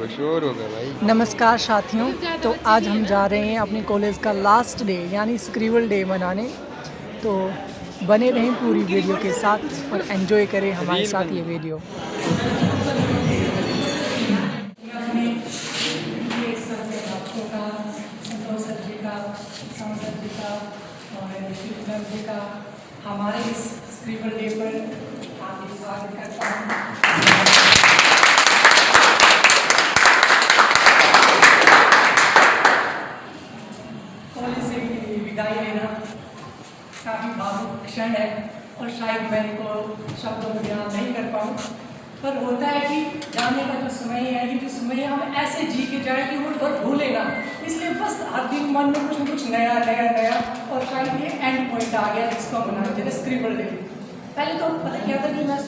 शोर होगा भाई। नमस्कार साथियों, तो आज हम जा रहे हैं अपने कॉलेज का लास्ट डे यानी स्क्रिबल डे मनाने। तो बने रहें पूरी वीडियो के साथ और एंजॉय करें हमारे साथ ये वीडियो। हमारे इस स्क्रिबल डे पर आपका स्वागत करता हूँ। कॉलेज से विदाई लेना काफ़ी भावुक क्षण है और शायद मैं इनको शब्दों में बयान नहीं कर पाऊँ, पर होता है कि जाने का जो समय है, ये जो समय हम ऐसे जी के जाए कि वो बहुत भूले ना, इसलिए बस हर दिन मन में कुछ न कुछ नया नया नया, और शायद ये एंड पॉइंट आ गया जिसको मनाना चाहिए स्क्रिबल डे। पहले तो पता क्या था कि मैं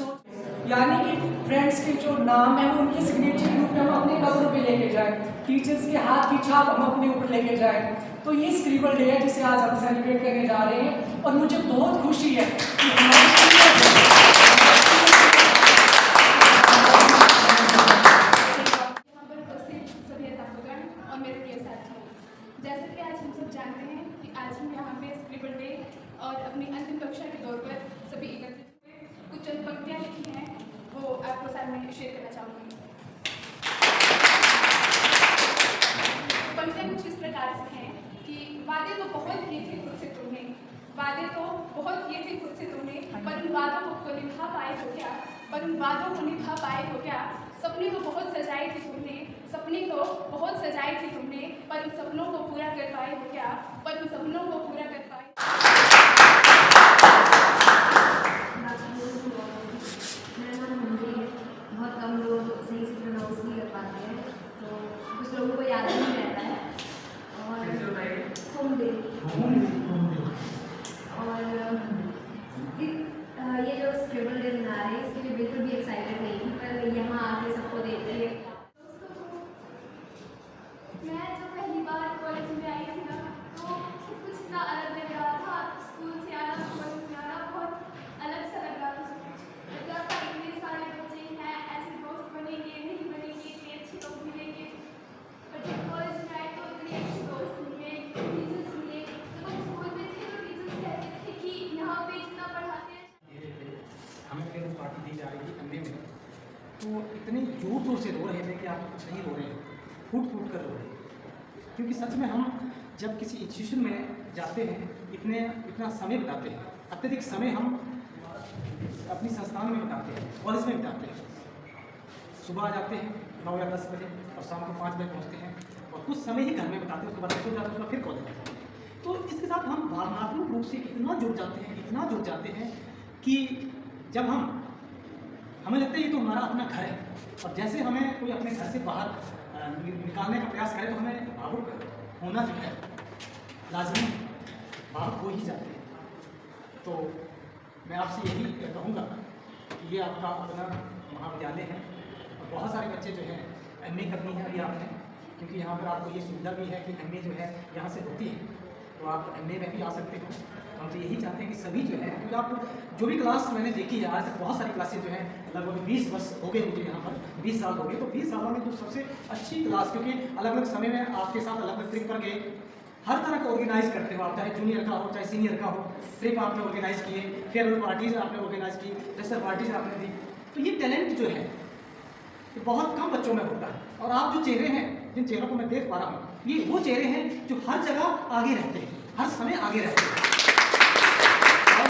यानी कि फ्रेंड्स के जो नाम है वो उनके सिग्नेचर के रूप में हम अपने कब्र पे लेके जाएं, टीचर्स के हाथ की छाप हम अपने ऊपर लेके जाएं। तो ये स्क्रिबल डे है जिसे आज हम सेलिब्रेट करने जा रहे हैं और मुझे बहुत खुशी है कि और मेरे प्रिय साथियों, जैसे कि आज हम सब जानते हैं कि आज हम यहाँ पे स्क्रिबल डे और अपनी अंतिम कक्षा के दौर पर सभी एकत्रित हुए। कुछ चंद पंक्तियाँ लिखी हैं वो आपको सामने शेयर करना चाहूँगी। पंक्तियाँ कुछ इस प्रकार से हैं कि वादे तो बहुत किए थे खुद से तुमने, वादे तो बहुत किए थे खुद से तुमने, पर उन वादों को निभा पाए हो क्या, पर उन वादों को निभा पाए हो क्या। सपने तो बहुत सजाए थे तुमने, सपने तो बहुत सजाए थे तुमने, पर उन सपनों को पूरा कर पाए हो क्या, पर उन सपनों को पूरा कर पाए। बहुत कम लोग सही से प्रोनाउंस नहीं कर पाते हैं, तो कुछ लोगों को याद नहीं रहता है। और होम डे और ये जो स्क्रिबल डे मना रहे हैं इसके लिए बिल्कुल भी एक्साइटेड नहीं थी, पर यहाँ आके सबको देखते हैं। मैं जब पहली बार कॉलेज में आई थी ना, तो कुछ इतना अलग लग रहा था। स्कूल से आना, कॉलेज में आना बहुत अलग सा लग रहा था। सब कुछ लग रहा था इतने सारे बच्चे हैं, ऐसे दोस्त बनेंगे नहीं बनेंगे, इतने अच्छे लोग मिलेंगे। पर जब कॉलेज में आए तो इतने अच्छे दोस्त मिले, टीचर्स मिले। जब हम स्कूल में थे तो टीचर्स कहते थे कि यहाँ पे इतना पढ़ाते हैं। हमें फिर पार्टी दी जा रही थी कमरे में, तो इतने जोर जोर से रो रहे थे कि आप कुछ नहीं रो रहे हैं, फूट फूट कर रो रहे हैं। क्योंकि सच में हम जब किसी इंस्टीट्यूशन में जाते हैं इतना समय बिताते हैं, अत्यधिक समय हम अपनी संस्थान में बिताते हैं, कॉलेज में बिताते हैं। सुबह आ जाते हैं 9 या 10 बजे और शाम को 5 बजे पहुँचते हैं और कुछ समय ही घर में बिताते हैं, उसके बाद सो जाते हैं, उसके बाद फिर कॉलेज में जाते हैं। तो इसके साथ हम भावनात्मक रूप से इतना जुड़ जाते हैं कि जब हमें लगता है ये तो हमारा अपना घर है, और जैसे हमें कोई अपने घर से बाहर निकालने का प्रयास करे तो हमें भावुक होना जो है लाजमी, भावुक हो ही जाते हैं। तो मैं आपसे यही कहूँगा कि ये आपका अपना महाविद्यालय है और बहुत सारे बच्चे जो हैं MA करनी है अभी आपने, क्योंकि यहाँ पर आपको ये सुविधा भी है कि MA जो है यहाँ से होती है, तो आप MA में भी आ सकते हो। हम तो यही चाहते हैं कि सभी जो है, क्योंकि आप जो भी क्लास मैंने देखी है आज तक, बहुत सारी क्लासेज जो है लगभग 20 वर्ष हो गए मुझे यहाँ पर, 20 साल हो गए। तो 20 सालों में जो सबसे अच्छी क्लास, क्योंकि अलग अलग समय में आपके साथ अलग अलग ट्रिप पर गए, हर तरह का ऑर्गेनाइज करते हो आप, चाहे जूनियर का हो चाहे सीनियर का हो, ट्रिप आपने ऑर्गेनाइज किए, फेयरवेल पार्टीज आपने ऑर्गेनाइज की, फ्रेशर पार्टीज आपने दी। तो ये टैलेंट जो है ये बहुत कम बच्चों में होता है, और आप जो चेहरे हैं, जिन चेहरों को मैं देख पा रहा हूँ, ये वो चेहरे हैं जो हर जगह आगे रहते हैं, हर समय आगे रहते हैं और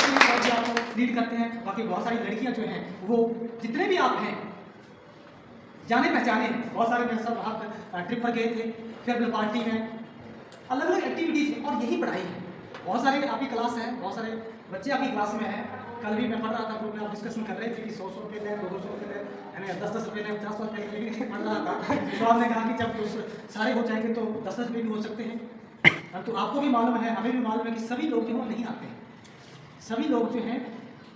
आपको लीड करते हैं। बाकी बहुत सारी लड़कियां जो हैं वो जितने भी आप हैं जाने पहचाने हैं, बहुत सारे मेरे साथ वहाँ ट्रिप पर गए थे, फेयरवेल पार्टी में अलग अलग एक्टिविटीज, और यही पढ़ाई है। बहुत सारे आपकी क्लास है, बहुत सारे बच्चे आपकी क्लास में हैं। कल भी मैं पढ़ रहा था, ग्रुप में आप डिस्कशन कर रहे थे कि 100 रुपये लें, 200 रुपये लें, यानी 10 रुपये लें, 50 रुपये लें, पढ़ रहा था। तो आपने कहा कि जब सारे हो जाएंगे तो 10 रुपये भी हो सकते हैं। तो आपको भी मालूम है, हमें भी मालूम है कि सभी लोग जो नहीं आते हैं, सभी लोग जो हैं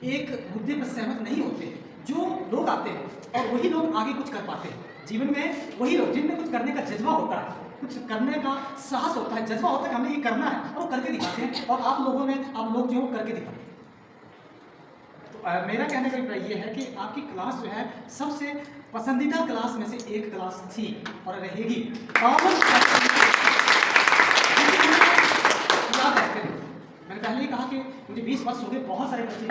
एक मुद्दे पर सहमत नहीं होते हैं। जो लोग आते हैं और वही लोग आगे कुछ कर पाते हैं जीवन में, वही लोग जिनमें कुछ करने का जज्बा होता है, कुछ करने का साहस होता है, जज्बा होता है कि हमें ये करना है, और वो करके दिखाते हैं। और आप लोग जो करके दिखाते हैं। तो मेरा कहने का अभिप्राय ये है कि आपकी क्लास जो है सबसे पसंदीदा क्लास में से एक क्लास थी और रहेगी। 52% याद रखते हैं। मैंने पहले ही कहा कि मुझे 20 वर्ष हो गए, बहुत सारे बच्चे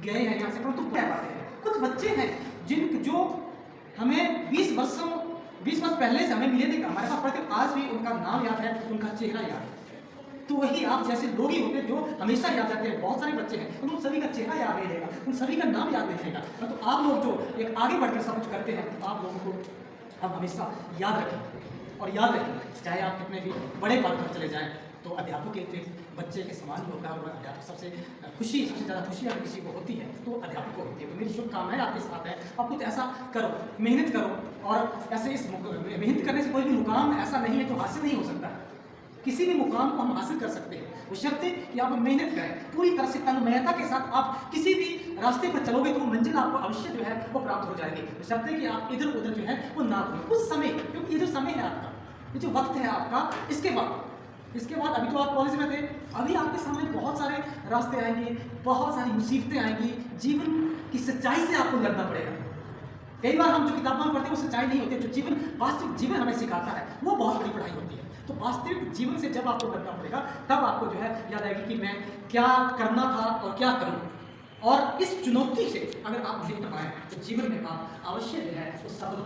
गए हैं यहाँ से, परंतु क्या पाते हैं। कुछ बच्चे हैं जो हमें 20 वर्ष पहले से हमें मिले थे, हमारे पास पढ़ते, आज भी उनका नाम याद है, उनका चेहरा याद है। तो वही आप जैसे लोग ही होते हैं जो हमेशा याद रहते हैं। बहुत सारे बच्चे हैं, उन सभी का चेहरा याद नहीं रहेगा, उन सभी का नाम याद नहीं रहेगा। तो आप लोग जो एक आगे बढ़कर सब कुछ करते हैं, तो आप लोगों को अब हमेशा याद रखें और याद रखें, चाहे आप कितने भी बड़े पद पर चले जाएं, तो अध्यापक एक बच्चे के समान होता है। और अध्यापक सबसे ज़्यादा खुशी अगर किसी को होती है तो अध्यापक को होती है। तो मेरी शुभकामनाएं आपके साथ है, आप कुछ ऐसा करो, मेहनत करो। और ऐसे इस मेहनत करने से कोई भी मुकाम ऐसा नहीं है जो हासिल नहीं हो सकता है। किसी भी मुकाम को हम हासिल कर सकते हैं, बशर्ते कि आप मेहनत करें, पूरी तरह से तन्मयता के साथ आप किसी भी रास्ते पर चलोगे तो मंजिल आपको अवश्य जो है वो प्राप्त हो जाएगी, बशर्ते कि आप इधर उधर जो है वो ना करें। कुछ समय, क्योंकि ये जो समय है आपका, ये जो वक्त है आपका, इसके बाद अभी तो आप कॉलेज में थे, अभी आपके सामने बहुत सारे रास्ते आएंगे, बहुत सारी मुसीबतें आएंगी, जीवन की सच्चाई से आपको लड़ना पड़ेगा। कई बार हम जो किताबों में पढ़ते हैं वो सच्चाई नहीं होती है, जो वास्तविक जीवन हमें सिखाता है वो बहुत बड़ी पढ़ाई होती है। तो वास्तविक जीवन से जब आपको लड़ना पड़ेगा, तब आपको जो है याद आएगी कि मैं क्या करना था और क्या करूं। और इस चुनौती से अगर आप निपट पाए तो जीवन में आप अवश्य जो है वो सफल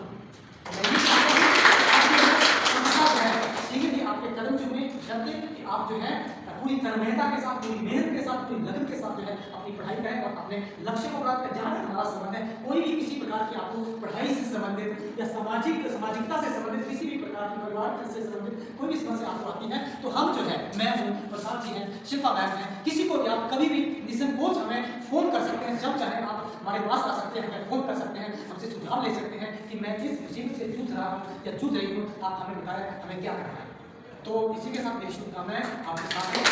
आपके कदम चुने, जब कि आप जो है पूरी तन्मयता के साथ, पूरी मेहनत के साथ, पूरी लगन के साथ जो है अपनी पढ़ाई करें और अपने लक्ष्य को प्राप्त करें। जहाँ तक हमारा संबंध है, कोई भी किसी प्रकार की आपको पढ़ाई से संबंधित या सामाजिकता से संबंधित किसी भी प्रकार की, परिवार से संबंधित कोई भी समस्या आपको आती है, तो हम जो है, मैं हूँ, प्रसाद जी हैं, शिल्पा मैम हैं, किसी को भी आप कभी भी निसंकोच हमें फ़ोन कर सकते हैं। जब चाहे आप हमारे पास आ सकते हैं, हमें फ़ोन कर सकते हैं, हमसे सुझाव ले सकते हैं कि मैं जिस मुसीबत से जूझ रहा हूँ या जूझ रही हूँ, आप हमें बताएं हमें क्या करना है। तो इसी के साथ मेरी शुभकामनाएं आपके साथ हैं।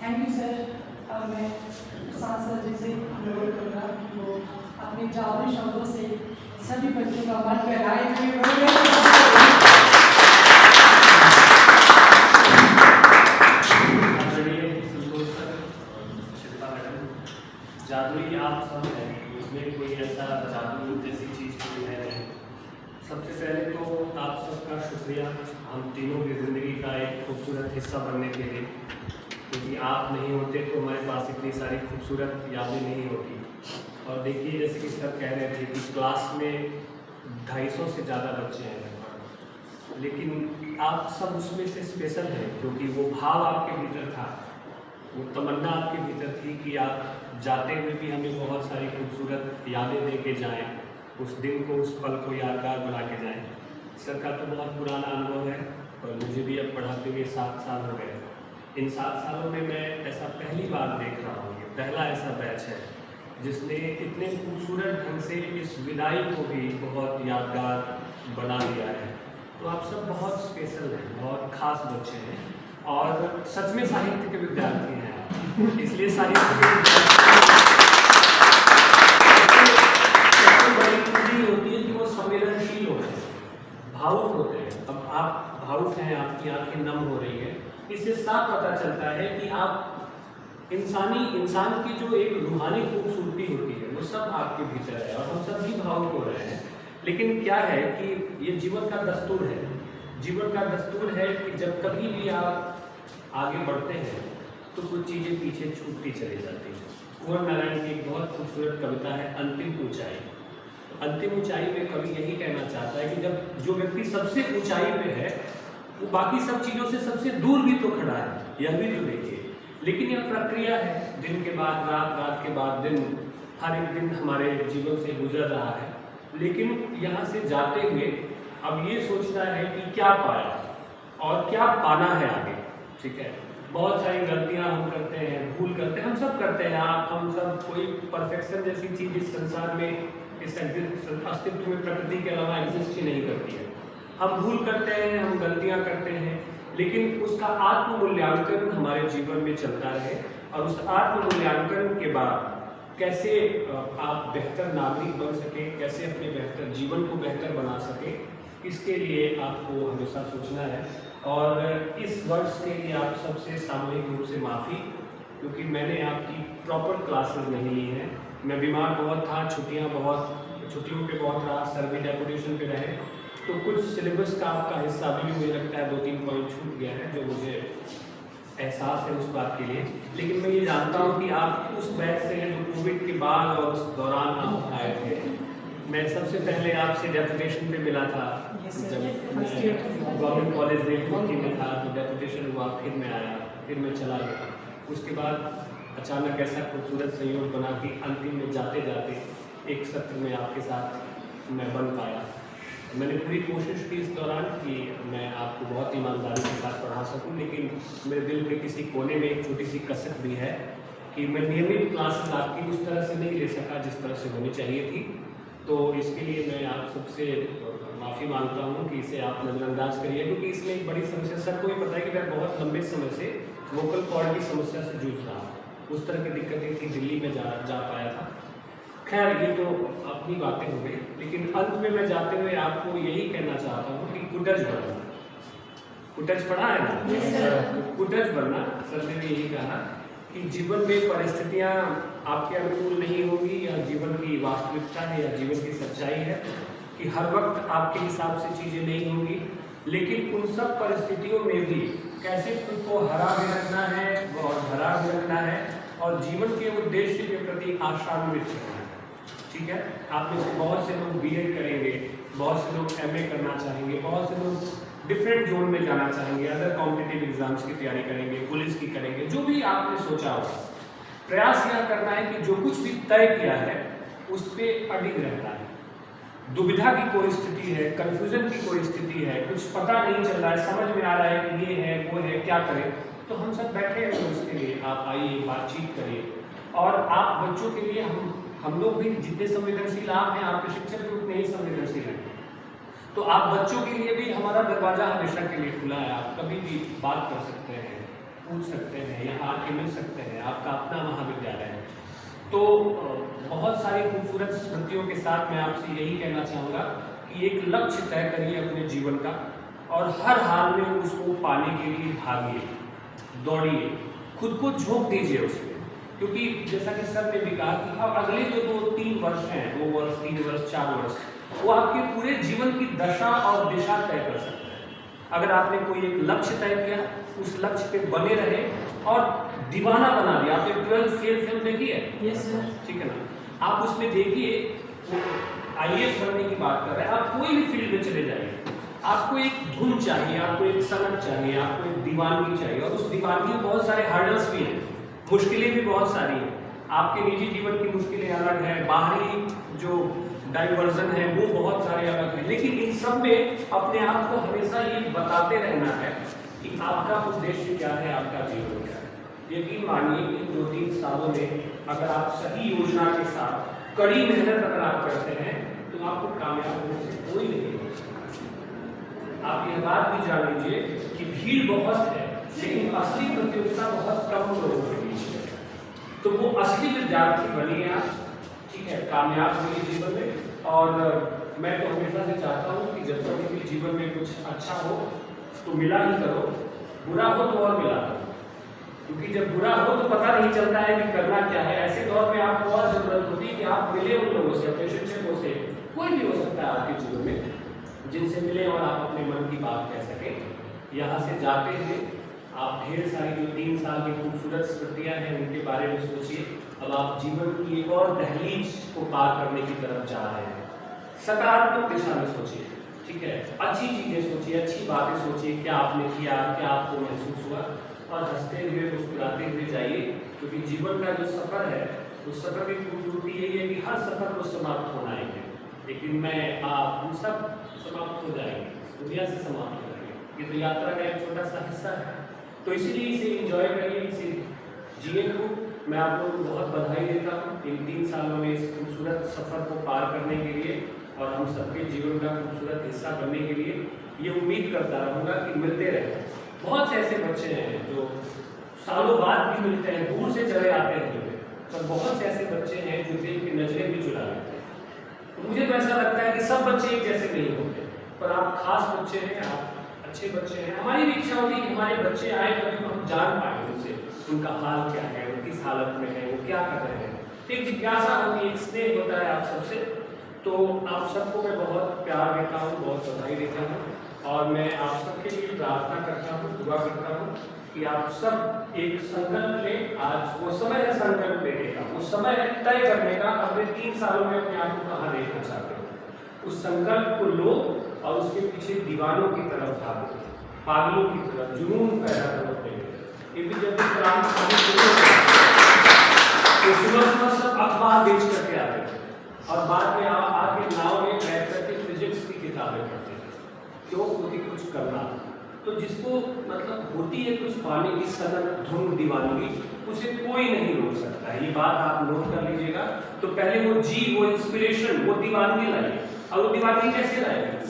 Thank you sir. और मैं प्रसाद सर जी से अनुरोध करूँगा कि वो अपने जादुई शब्दों से सभी बच्चों का मन बहलाए। जादुई आप सब हैं, उसमें कोई ऐसा जादू जैसी चीज़ कोई है नहीं। सबसे पहले तो आप सबका शुक्रिया, हम तीनों की ज़िंदगी का एक खूबसूरत हिस्सा बनने के लिए, क्योंकि आप नहीं होते तो हमारे पास इतनी सारी खूबसूरत यादें नहीं होती। और देखिए, जैसे कि सर कह रहे थे कि क्लास में 250 से ज़्यादा बच्चे हैं लगभग, लेकिन आप सब उसमें से स्पेशल हैं, क्योंकि वो भाव आपके भीतर था, वो तमन्ना आपके भीतर थी कि आप जाते हुए भी हमें बहुत सारी खूबसूरत यादें दे के जाएँ, उस दिन को, उस पल को यादगार बना के जाएँ। सर का तो बहुत पुराना अनुभव है और मुझे भी अब पढ़ाते हुए 7 साल हो गए। इन 7 सालों में मैं ऐसा पहली बार देख रहा हूँ, ये पहला ऐसा बैच है जिसने इतने खूबसूरत ढंग से इस विदाई को भी बहुत यादगार बना दिया है। तो आप सब बहुत स्पेशल हैं, बहुत ख़ास बच्चे हैं और सच में साहित्य के विद्यार्थी हैं आप। इसलिए साहित्य के बड़ी खुशी होती है कि वो संवेदनशील होते हैं, भावुक होते हैं। अब आप भावुक हैं, आपकी आंखें नम हो रही है, इससे साफ पता चलता है कि आप इंसान की जो एक रूहानी खूबसूरती होती है वो सब आपके भीतर है और हम सब भी भावुक हो रहे हैं। लेकिन क्या है कि ये जीवन का दस्तूर है, जीवन का दस्तूर है कि जब कभी भी आप आगे बढ़ते हैं तो कुछ चीज़ें पीछे छूटती चली जाती हैं। कुंवर नारायण की एक बहुत खूबसूरत कविता है अंतिम ऊंचाई। तो अंतिम ऊंचाई में कवि यही कहना चाहता है कि जब जो व्यक्ति सबसे ऊंचाई पे है वो बाकी सब चीज़ों से सबसे दूर भी तो खड़ा है, यह भी तो देखिए। लेकिन यह प्रक्रिया है, दिन के बाद रात, रात के बाद दिन, हर एक दिन हमारे जीवन से गुजर रहा है। लेकिन यहाँ से जाते हुए अब ये सोचना है कि क्या पाया और क्या पाना है आगे। ठीक है, बहुत सारी गलतियाँ हम करते हैं, भूल करते हैं, हम सब करते हैं। हम सब, कोई परफेक्शन जैसी चीज़ इस संसार में, इस अस्तित्व में प्रकृति के अलावा एग्जिस्ट ही नहीं करती है। हम भूल करते हैं, हम गलतियाँ करते हैं, लेकिन उसका आत्म मूल्यांकन हमारे जीवन में चलता रहे और उस आत्म मूल्यांकन के बाद कैसे आप बेहतर नागरिक बन सके, कैसे अपने बेहतर जीवन को बेहतर बना सके, इसके लिए आपको हमेशा सोचना है। और इस वर्ष के लिए आप सबसे सामूहिक रूप से माफ़ी, क्योंकि मैंने आपकी प्रॉपर क्लासेस नहीं ली हैं। मैं बीमार बहुत था, छुट्टियों पे बहुत रहा, सर भी डेपुटेशन पे रहे, तो कुछ सिलेबस का आपका हिस्सा भी मुझे लगता है 2-3 पॉइंट छूट गया है, जो मुझे एहसास है उस बात के लिए। लेकिन मैं ये जानता हूँ कि आप उस बैच से हैं जो कोविड के बाद और उस दौरान आप आए थे। मैं सबसे पहले आपसे डेपुटेशन पे मिला था, जब मैं गवर्नमेंट कॉलेज रेलकोटी में था, तो डेपुटेशन हुआ, फिर मैं आया, फिर मैं चला गया। उसके बाद अचानक ऐसा खूबसूरत संयोग बना कि अंतिम में जाते जाते एक सत्र में आपके साथ मैं बन पाया। मैंने पूरी कोशिश की इस दौरान कि मैं आपको बहुत ईमानदारी के साथ पढ़ा सकूं, लेकिन मेरे दिल के किसी कोने में एक छोटी सी कसक भी है कि मैं नियमित क्लासेस आपकी उस तरह से नहीं ले सका जिस तरह से होनी चाहिए थी। तो इसके लिए मैं आप सबसे माफ़ी मांगता हूं कि इसे आप नज़रअंदाज करिए, क्योंकि इसमें एक बड़ी समस्या, सबको ये पता है कि मैं बहुत लंबे समय से वोकल कॉर्ड की समस्या से जूझ रहा हूँ। उस तरह की दिक्कतें थी, दिल्ली में जा पाया था। खैर, ये तो अपनी बातें हो गई, लेकिन अंत में मैं जाते हुए आपको यही कहना चाहता हूँ कि कुटज बनना। कुटज पढ़ा है ना? कुटज बनना, सर ने भी यही कहा कि जीवन में परिस्थितियाँ आपके अनुकूल नहीं होंगी, या जीवन की वास्तविकता है, या जीवन की सच्चाई है कि हर वक्त आपके हिसाब से चीज़ें नहीं होंगी, लेकिन उन सब परिस्थितियों में भी कैसे खुद को हरा भी रखना है और भरा भी रखना है, और जीवन के उद्देश्य के प्रति आशान्वित रहना है। ठीक है, आप में से बहुत से लोग बीएड करेंगे, बहुत से लोग एमए करना चाहेंगे, बहुत से लोग डिफरेंट जोन में जाना चाहेंगे, अदर कॉम्पिटिटिव एग्जाम्स की तैयारी करेंगे, पुलिस की करेंगे, जो भी आपने सोचा हो। प्रयास यह करना है कि जो कुछ भी तय किया है उस पर अडिग रहना है। दुविधा की कोई स्थिति है, कन्फ्यूजन की कोई स्थिति है, कुछ पता नहीं चल रहा है, समझ में आ रहा है कि ये है वो है, क्या करें, तो हम सब बैठे हैं उसके लिए। आप आइए, बातचीत करिए, और आप बच्चों के लिए हम लोग भी जितने संवेदनशील आप हैं, आपके शिक्षक भी उतने ही संवेदनशील हैं, तो आप बच्चों के लिए भी हमारा दरवाजा हमेशा के लिए खुला है। आप कभी भी बात कर सकते हैं, पूछ सकते हैं, यहाँ आके मिल सकते हैं, आपका अपना महाविद्यालय है। तो बहुत सारी खूबसूरत स्मृतियों के साथ मैं आपसे यही कहना चाहूँगा कि एक लक्ष्य तय करिए अपने जीवन का, और हर हाल में उसको पाने के लिए भागिए, दौड़िए, खुद को झोंक दीजिए उसमें। क्योंकि जैसा कि सर ने भी कहा कि अब अगले जो 2-3 वर्ष हैं, 2 वर्ष, 3 वर्ष, 4 वर्ष, वो आपके पूरे जीवन की दशा और दिशा तय कर सकते हैं। अगर आपने कोई एक लक्ष्य तय किया, उस लक्ष्य पे बने रहे और दीवाना बना दिया। आपने 12th फेल फिल्म देखी है? Yes sir. ठीक है ना, आप उसमें देखिए, IAS बनने की बात कर रहे हैं, आप कोई भी फील्ड में चले जाइए, आपको एक धुन चाहिए, आपको एक सनक चाहिए, आपको एक दीवानगी चाहिए, और उस दीवानगी में बहुत सारे हार्डल्स भी हैं, मुश्किलें भी बहुत सारी हैं। आपके निजी जीवन की मुश्किलें अलग हैं, बाहरी जो डाइवर्जन है वो बहुत सारे अलग हैं, लेकिन इन सब में अपने आप को हमेशा ये बताते रहना है कि आपका उद्देश्य क्या है, आपका जीवन क्या है। यकीन मानिए कि 2-3 सालों में अगर आप सही योजना के साथ कड़ी मेहनत अगर आप करते हैं, तो आपको कामयाब होने से कोई नहीं हो सकता। आप यह बात भी जान लीजिए कि भीड़ बहुत है, लेकिन असली प्रतियोगिता बहुत कम लोगों के बीच है। तो वो असली विद्यार्थी बनिए आप, ठीक है, कामयाब होइए जीवन में। और मैं तो हमेशा से चाहता हूँ कि जब तक भी जीवन में कुछ अच्छा हो तो मिला ही करो, बुरा हो तो और मिला करो, क्योंकि जब बुरा हो तो पता नहीं चलता है कि करना क्या है। ऐसे दौर में आपको और जरूरत होती है कि आप मिले उन लोगों से, अपने शिक्षकों से, कोई भी हो सकता है आपके जीवन में, जिनसे मिले और आप अपने मन की बात कह सकें। यहाँ से जाते हुए आप ढेर सारी जो 3 साल की खूबसूरत स्मृतियाँ हैं उनके बारे में सोचिए। अब आप जीवन की एक और दहलीज को पार करने की तरफ जा रहे हैं। सकारात्मक दिशा में सोचिए, ठीक है, अच्छी चीज़ें सोचिए, अच्छी बातें सोचिए, क्या आपने किया, क्या आपको महसूस हुआ, और हंसते हुए मुस्कुराते हुए जाइए, क्योंकि जीवन का जो सफ़र है उस सफ़र की खूबसूरती यही है कि हर सफ़र को समाप्त होना है, लेकिन मैं आप हम सब समाप्त हो जाएंगे, दुनिया से समाप्त हो जाएंगे। ये तो यात्रा का एक छोटा सा हिस्सा है, तो इसीलिए इसे एंजॉय करिए, इसे जिए खूब। मैं आप लोगों को बहुत बधाई देता हूँ इन 3 सालों में इस खूबसूरत सफ़र को पार करने के लिए, और हम सबके जीवन का खूबसूरत हिस्सा बनने के लिए ये उम्मीद करता रहूँगा कि मिलते रहें। बहुत से ऐसे बच्चे हैं जो सालों बाद भी मिलते हैं, दूर से चले आते हैं, पर बहुत से ऐसे बच्चे हैं जो देख के नजरें भी चुरा लेते हैं। तो मुझे तो ऐसा लगता है कि सब बच्चे एक जैसे नहीं होते, पर आप खास बच्चे हैं, आप अच्छे बच्चे हैं। हमारी भी इच्छा होती है कि हमारे बच्चे आए तभी हम जान पाए उनसे, उनका हाल क्या है, वो किस हालत में है, वो क्या कर रहे हैं। एक जिज्ञासा होती है, एक स्नेह होता है आप सबसे। तो आप सबको मैं बहुत प्यार देता हूँ, बहुत बधाई देता हूँ, और मैं आप सबके लिए प्रार्थना करता हूँ, दुआ करता हूँ कि आप सब एक संकल्प लें। आज वो समय है संकल्प लेने का, वो समय है तय करने का, अगले 3 सालों में अपने आप को कहाँ देखना चाहते हो। उस संकल्प को लो और उसके पीछे दीवानों की तरफ भागो, पागलों की तरफ, जुनून पैदा करो अपने लिए। ये भी जब भी कुरान पढ़ने शुरू होता तो सुबह सब अखबार बेच करके आते थे, और बाद में आके नाव में बैठ करके फिजिक्स की किताबें पढ़ते थे। क्यों? क्योंकि कुछ करना। तो जिसको मतलब होती है कुछ पाने की सनक, धुन, दीवानगी, उसे कोई नहीं रोक सकता है। ये बात आप नोट कर लीजिएगा। तो पहले वो जी, वो इंस्पिरेशन, वो दीवानगी लाइए। और वो दीवानगी कैसे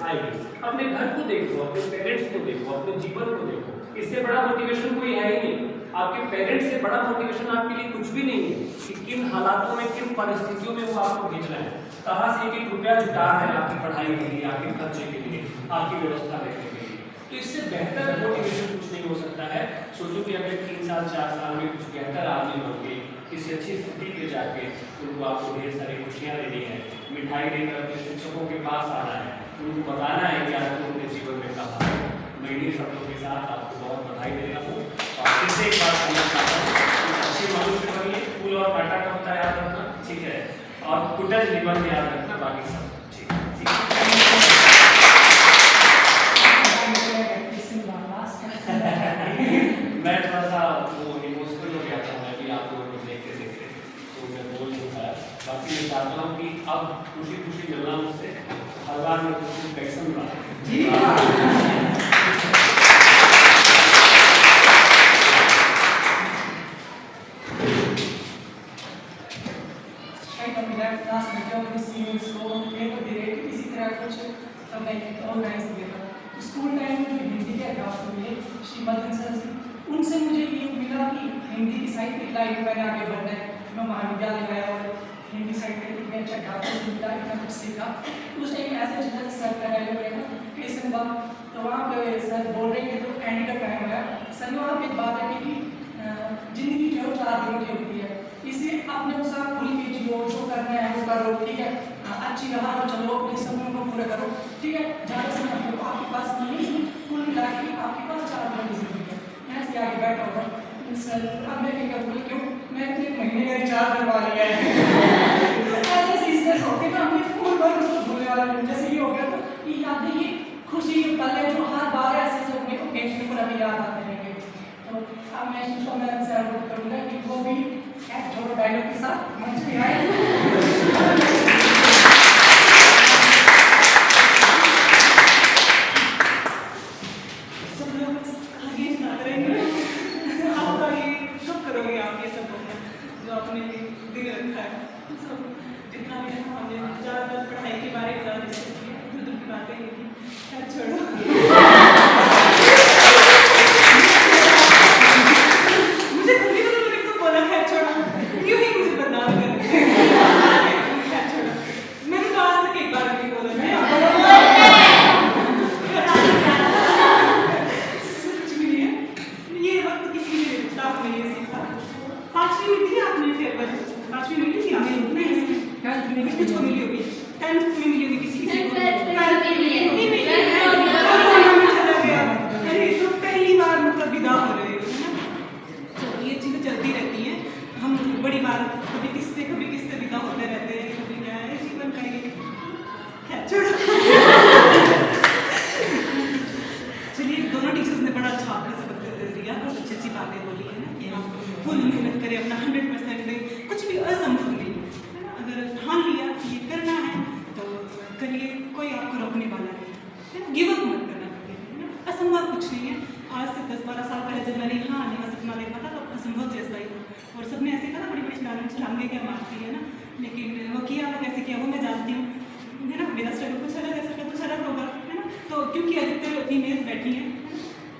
आएगी? अपने घर को देखो, अपने पेरेंट्स को देखो, अपने जीवन को देखो। इससे बड़ा मोटिवेशन कोई है ही नहीं। आपके पेरेंट्स से बड़ा मोटिवेशन आपके लिए कुछ भी नहीं है कि किन हालातों में, किन परिस्थितियों में वो आपको भेज रहे हैं, कहाँ से एक रुपया जुटा है आपकी पढ़ाई के लिए, आपके खर्चे के लिए, आपकी व्यवस्था देखने के लिए। तो इससे बेहतर मोटिवेशन कुछ नहीं हो सकता है। सोचो कि अगले 3 साल 4 साल में कुछ बेहतर आदमी होंगे, किसी अच्छी स्थिति पे जाके उनको आपको ढेर सारी खुशियाँ देनी है, मिठाई देकर अपने शिक्षकों के पास आना है, उनको बताना है कि आपको उनके जीवन में कहा है। मैं इन्हीं शब्दों के साथ आपको बहुत बधाई दे रहा हूँ, और फिर से एक बात कहना चाहता हूँ, अच्छे मनुष्य बनिए। फूल और कांटा का होता है याद रखना, ठीक है, और कुटज निबंध याद रखना, बाकी सब ठीक है। मैं थोड़ा सा वो इमोशनल हो गया था, मैं भी आप लोगों को देखते देखते, तो मैं बोल नहीं पाया। बाकी मैं चाहता हूँ कि अब खुशी खुशी मिलना मुझसे, हर बार मैं खुशी कैसे मिला। क्लास में जब किसी को पेपर दे रहे थे, इसी तरह कुछ हमने ऑर्गेनाइज किया था। स्कूल टाइम में जो हिंदी के अध्यापक हुए श्री मदन सर जी, उनसे मुझे ये मिला कि हिंदी की साहित्यिक लाइन मैंने आगे बढ़ना है। मैं महाविद्यालय गया और हिंदी साहित्य में अच्छा अध्यापक से मिला, इतना कुछ सीखा। उस टाइम ऐसे जगह सर लगाए हुए हैं कृष्ण बाग, तो वहाँ पे सर बोल रहे थे, तो एंड का टाइम आया। सर वहाँ पर एक बात है कि जिंदगी जो 4 दिनों की होती है, इसे अपने साथ खुल के जियो, जो करना है वो करो, ठीक है। अच्छी रहा तो चलो, अपने सपनों को पूरा करो, ठीक है। ज़्यादा समय आपके पास नहीं है, कुल मिला के आपके पास 4 दिन की जिंदगी है। मैं ऐसे आगे बैठा हुआ सर, अब मैं क्या करूँ, क्यों मैं 1 महीने का रिचार्ज करवा लिया है। ऐसे सीजन होते ना, हमने फूल भर उसको भूलने वाला नहीं। जैसे ये हो गया तो ये याद है, ये खुशी के पल है जो हर बार ऐसे अपने ओकेजन पर हमें याद आते रहेंगे। तो अब मैं इसको मैं सर करूँगा कि वो भी छोटे डायलॉग के साथ मंच पे आए। सब लोग आगे सुनाते रहेंगे। आपका ये कब करोगे आप ये सब जो आपने दिल रखा है, सब जितना भी हमने ज़्यादातर पढ़ाई के बारे में ज़्यादा डिस्कस किया, दूर की बातें खैर छोड़ो। फुल मेहनत करें, अपना 100% दें, कुछ भी असंभव नहीं है ना। अगर ठान लिया कि ये करना है तो करिए, कोई आपको रोकने वाला नहीं है ना। गिव अप मत करना कभी, है ना। असंभव कुछ नहीं है। आज से 10-12 साल पहले जब मैंने यहाँ आने का सपना देखा था तो असंभव जैसा ही था, और सबने ऐसे कहा बड़ी बड़ी छलांगे क्या मारती है ना, लेकिन वो किया, वो कैसे किया वो मैं जानती हूँ, है ना। मेरा स्ट्रगल कुछ अलग है, सबका कुछ अलग होगा, है ना। तो क्योंकि अधिकतर फीमेल्स बैठी हैं,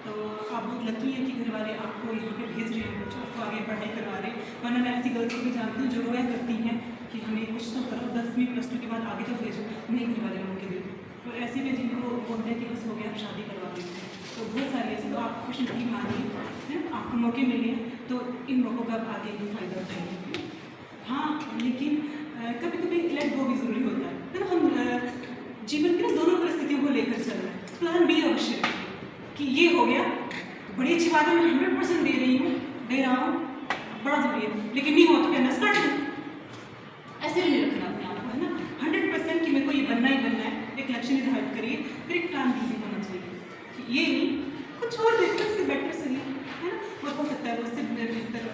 तो आप बहुत लकी हैं कि घर वाले आपको यहाँ पे भेज रहे हैं, बच्चों को आगे पढ़ाई करवा रहे हैं। वरना मैं ऐसी गर्ल्स को भी जानती हूँ जो रोया करती हैं कि हमें कुछ तो करो, 10वीं +2 के बाद आगे तो भेजो, नहीं घर वाले लोगों के लिए। और ऐसे में जिनको बोलते हैं कि बस हो गया, आप शादी करवा देते हैं। तो बहुत सारे ऐसे, तो आप खुश नसीब मानिए, है ना, आपको मौके मिले हैं तो इन मौक़ों का आप आगे भी फ़ायदा उठाइए। हाँ, लेकिन कभी कभी लेट गो भी ज़रूरी होता है ना। हम जीवन की ना दोनों परिस्थितियों को लेकर चल रहे हैं। प्लान बी अवश्य रखिए कि ये हो गया तो बड़ी अच्छी बात है, मैं 100% दे रही हूँ, दे रहा हूँ, बड़ा ज़रूरी है, लेकिन नहीं हो तो क्या नस काट लूँ, ऐसे भी नहीं रखना अपने आप को, है ना। 100% कि मेरे को ये बनना ही बनना है, एक लक्ष्य निर्धारित करिए, फिर एक प्लान बी भी होना चाहिए कि ये नहीं कुछ और देखकर इससे बेटर सही है ना, वो हो सकता है वो उससे बेहतर हो,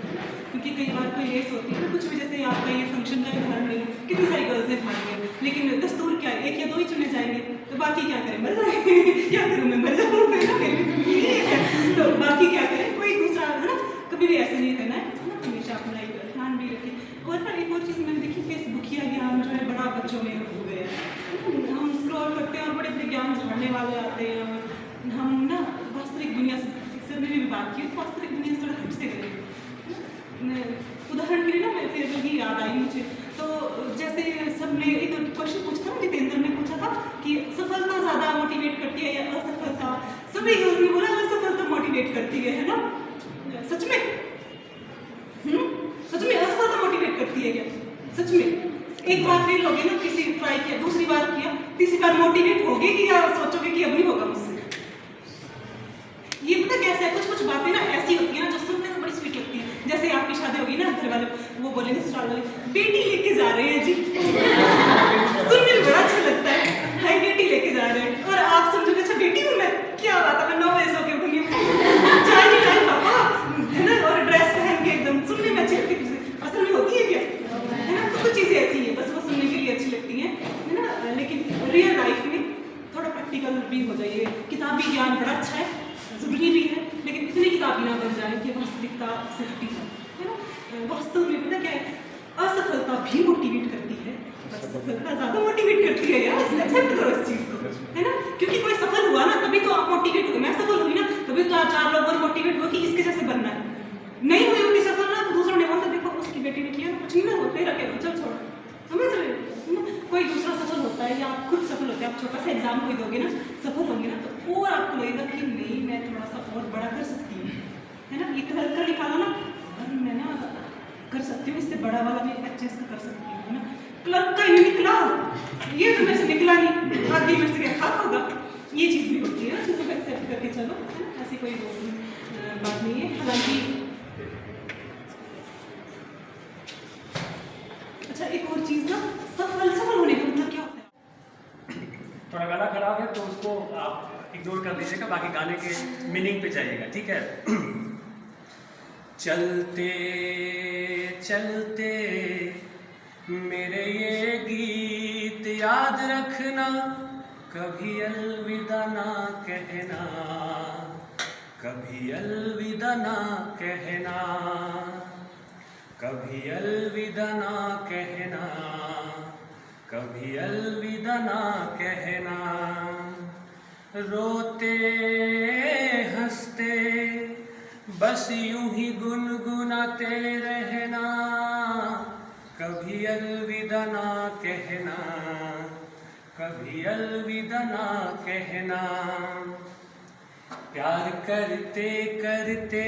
क्योंकि कई बार कोई रेस होती है ना, कुछ भी, जैसे आपका ये फंक्शन का उदाहरण ले लो, कितनी सारी गर्ल्स ने भाग गए, लेकिन दस्तूर क्या है, 1 या 2 ही चुने जाएंगे, तो बाकी क्या करें, मर जाएंगे क्या करूँ मैं, मर जाऊँ, तो बाकी क्या करें, कोई दूसरा, है ना। कभी भी ऐसे नहीं करना है ना, हमेशा अपना एक ध्यान भी रखें। और पर एक और चीज़ मैंने देखी, फेसबुकिया ज्ञान जो है बड़ा बच्चों में हो गया है। हम स्क्रॉल करते हैं और बड़े बड़े ज्ञान झाड़ने वाले आते हैं, और हम ना वास्तविक दुनिया से मैंने भी बात की, तो वास्तविक दुनिया से थोड़ा हट से करें। उदाहरण के लिए ना मैं फिर वही याद आई मुझे, तो जैसे सबने एक क्वेश्चन पूछा ना, जितेंद्र ने पूछा था कि सफलता ज़्यादा मोटिवेट करती है या असफलता, सभी गर्ल्स ने बोला असफलता मोटिवेट करती है ना। सच में सच में असफलता मोटिवेट करती है क्या? सच में एक बार फेल हो गए ना, किसी ट्राई किया, दूसरी बार किया, तीसरी बार मोटिवेट हो गए कि या सोचोगे कि अब नहीं होगा मुझसे। ये पता कैसे है, कुछ कुछ बातें ना ऐसी होती है ना जो सुनने में बड़ी स्वीट लगती है। जैसे आपकी शादी होगी ना, घर वाले वो बोलेंगे, ससुराल वाले, बेटी लेके जा रहे हैं जी सुनने में बड़ा अच्छा लगता है, हाय बेटी लेके जा रहे हैं, और आप समझोगे अच्छा बेटी हूँ मैं, क्या बात है, मैं 9 बजे सो के उठूंगी, चाय नहीं लाई पापा, है ना, और ड्रेस पहन के एकदम, सुनने में अच्छी लगती है, असल में होती है क्या, है ना। तो कुछ चीज़ें ऐसी हैं, बस वो सुनने के लिए अच्छी लगती हैं, है ना, लेकिन रियल लाइफ में थोड़ा प्रैक्टिकल भी हो जाइए। किताबी ज्ञान बड़ा अच्छा है, ज़रूरी भी है, लेकिन इतनी किताबी ना बन जाए कि वास्तविकता से हटी है ना। वास्तव में पता क्या है, असफलता भी मोटिवेट करती है, पर सफलता ज़्यादा मोटिवेट करती है यार, एक्सेप्ट करो इस चीज़ को, है ना। क्योंकि कोई सफल हुआ ना तभी तो आप मोटिवेट हुए, मैं सफल हुई ना तभी तो 4 लोग और मोटिवेट हुए कि इसके जैसे बनना है। नहीं हुई होती सफल ना, तो दूसरों ने बोलता देखो उसकी बेटी ने किया ना, कुछ नहीं ना होते रखे, चल छोड़, समझ रहे हो ना। कोई दूसरा सफल होता है या आप खुद सफल होते हैं, आप छोटा सा एग्जाम कोई दोगे ना, सफल होंगे ना, तो और आपको लगेगा कि नहीं मैं थोड़ा सा और बड़ा कर सकती हूँ, है ना। ये क्लर्क का निकाला ना, मैं ना कर सकती हूँ, इससे बड़ा वाला भी एचएस का कर सकती हूँ, है ना। क्लर्क का ही निकला, ये तो मेरे से निकला नहीं, आगे मेरे से क्या खाक होगा, ये चीज़ भी होती है ना, चीज़ों को एक्सेप्ट करके चलो, है ना। ऐसी कोई बात नहीं है। हालांकि अच्छा एक और चीज़ ना, सफल होने का मतलब क्या होता है। थोड़ा गाना खराब है तो उसको आप इग्नोर कर दीजिएगा, बाकी गाने के मीनिंग पे जाइएगा, ठीक है। चलते चलते मेरे ये गीत याद रखना, कभी अलविदा ना कहना, कभी अलविदा ना कहना, कभी अलविदा ना कहना, कभी अलविदा ना कहना। रोते हंसते बस यूं ही गुनगुनाते रहना, कभी अलविदा ना कहना, कभी अलविदा ना कहना। प्यार करते करते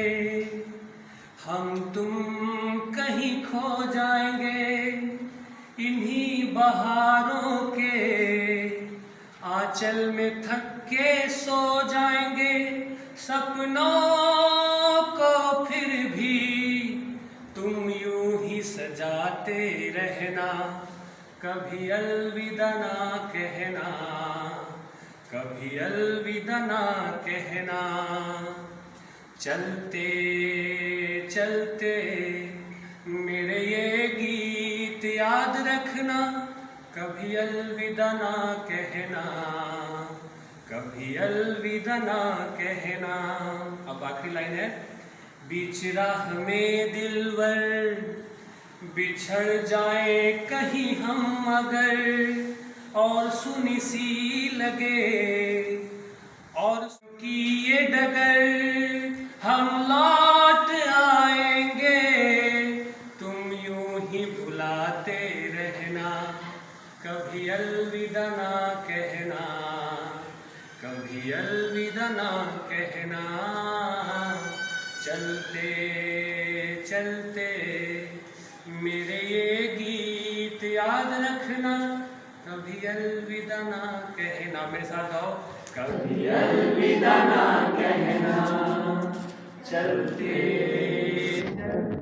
हम तुम कहीं खो जाएंगे, इन्हीं बहारों के आंचल में थक के सो जाएंगे। सपनों को फिर भी तुम यूं ही सजाते रहना, कभी अलविदा ना कहना, कभी अलविदा ना कहना। चलते चलते मेरे ये गीत याद रखना, कभी अलविदा ना कहना, कभी अलविदा ना कहना। अब आखिरी लाइन है, बीच राह में दिलवर बिछड़ जाए कहीं हम अगर, और सुनी सी लगे और की ये डगर, हम लौट आएंगे, तुम यूं ही भुलाते रहना, कभी अलविदा ना कहना, कभी अलविदा ना कहना, चलते चलते मेरे ये गीत याद रखना, कभी अलविदा ना कहना। मेरे साथ गाओ, कभी अलविदा ना कहना, चलते चलते